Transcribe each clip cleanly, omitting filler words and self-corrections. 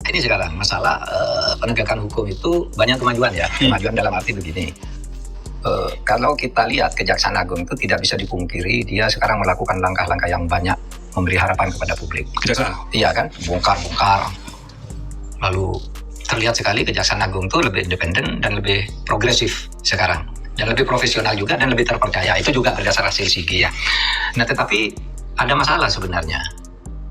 Ini sekarang masalah penegakan hukum itu banyak kemajuan ya. Kemajuan dalam arti begini. Kalau kita lihat Kejaksaan Agung itu tidak bisa dipungkiri, dia sekarang melakukan langkah-langkah yang banyak memberi harapan kepada publik. Kejaksaan? Iya kan, bongkar. Lalu terlihat sekali Kejaksaan Agung itu lebih independen dan lebih progresif sekarang. Dan lebih profesional juga dan lebih terpercaya. Itu juga berdasar hasil SIGI ya. Nah tetapi ada masalah sebenarnya.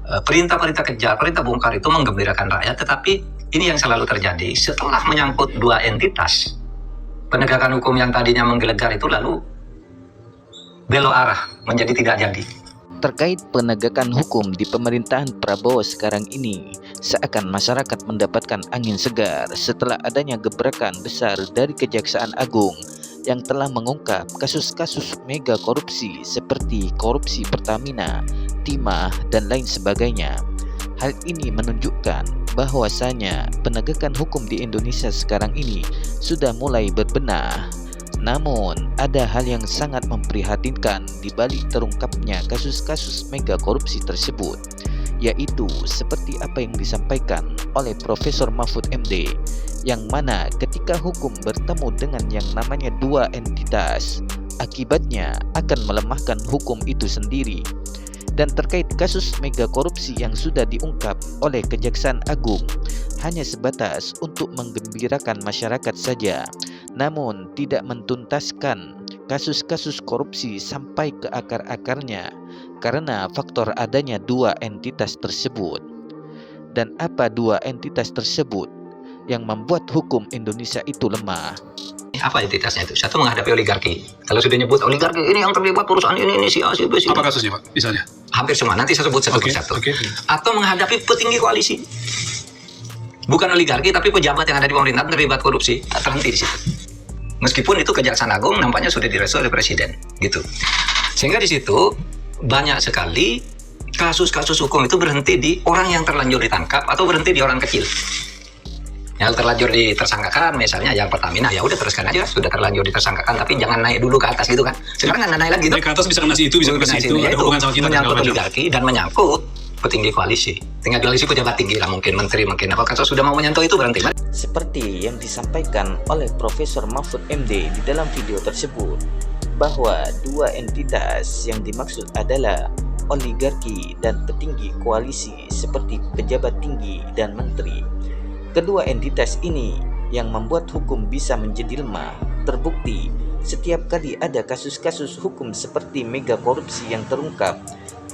Perintah-perintah kejar, perintah bongkar itu menggembirakan rakyat, tetapi ini yang selalu terjadi setelah menyangkut dua entitas. Penegakan hukum yang tadinya menggelegar itu lalu belok arah menjadi tidak jadi. Terkait penegakan hukum di pemerintahan Prabowo sekarang ini, seakan masyarakat mendapatkan angin segar setelah adanya gebrakan besar dari Kejaksaan Agung yang telah mengungkap kasus-kasus mega korupsi seperti korupsi Pertamina, Timah, dan lain sebagainya. Hal ini menunjukkan bahwasanya penegakan hukum di Indonesia sekarang ini sudah mulai berbenah. Namun, ada hal yang sangat memprihatinkan di balik terungkapnya kasus-kasus mega korupsi tersebut, yaitu seperti apa yang disampaikan oleh Profesor Mahfud MD, yang mana ketika hukum bertemu dengan yang namanya dua entitas, akibatnya akan melemahkan hukum itu sendiri. Dan terkait kasus mega korupsi yang sudah diungkap oleh Kejaksaan Agung hanya sebatas untuk menggembirakan masyarakat saja, namun tidak mentuntaskan kasus-kasus korupsi sampai ke akar-akarnya karena faktor adanya dua entitas tersebut. Dan apa dua entitas tersebut yang membuat hukum Indonesia itu lemah? Apa entitasnya itu? Satu, menghadapi oligarki. Kalau sudah nyebut oligarki, ini yang terlibat perusahaan ini si A, si B, si. Apa kasusnya, Pak? Misalnya? Hampir semua, nanti saya sebut satu persatu. Atau menghadapi petinggi koalisi. Bukan oligarki, tapi pejabat yang ada di pemerintahan terlibat korupsi. Terhenti di situ. Meskipun itu Kejaksaan Agung nampaknya sudah direstu oleh Presiden, gitu. Sehingga di situ banyak sekali kasus-kasus hukum itu berhenti di orang yang terlanjur ditangkap atau berhenti di orang kecil. Yang terlanjur ditersangkakan misalnya yang Pertamina, ya udah teruskan aja, sudah terlanjur ditersangkakan, tapi jangan naik dulu ke atas gitu kan. Sekarang nggak naik lagi gitu. Naik ke atas bisa kena si itu, bisa kena si itu, ada hubungan sama kita. Menyangkut oligarki dan menyangkut petinggi koalisi. Tinggal koalisi pejabat tinggi lah, mungkin menteri, mungkin apa. Kalau sudah mau menyentuh itu berhenti. Seperti yang disampaikan oleh Profesor Mahfud MD di dalam video tersebut, bahwa dua entitas yang dimaksud adalah oligarki dan petinggi koalisi seperti pejabat tinggi dan menteri. Kedua entitas ini yang membuat hukum bisa menjadi lemah. Terbukti setiap kali ada kasus-kasus hukum seperti mega korupsi yang terungkap,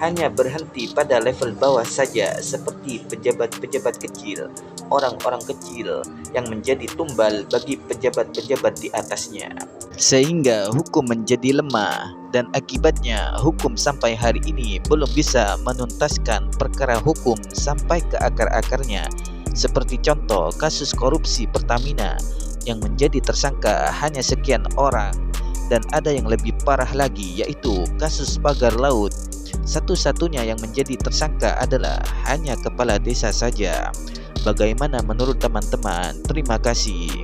hanya berhenti pada level bawah saja, seperti pejabat-pejabat kecil, orang-orang kecil yang menjadi tumbal bagi pejabat-pejabat di atasnya. Sehingga hukum menjadi lemah, dan akibatnya hukum sampai hari ini belum bisa menuntaskan perkara hukum sampai ke akar-akarnya. Seperti contoh kasus korupsi Pertamina yang menjadi tersangka hanya sekian orang, dan ada yang lebih parah lagi yaitu kasus pagar laut. Satu-satunya yang menjadi tersangka adalah hanya kepala desa saja. Bagaimana menurut teman-teman? Terima kasih.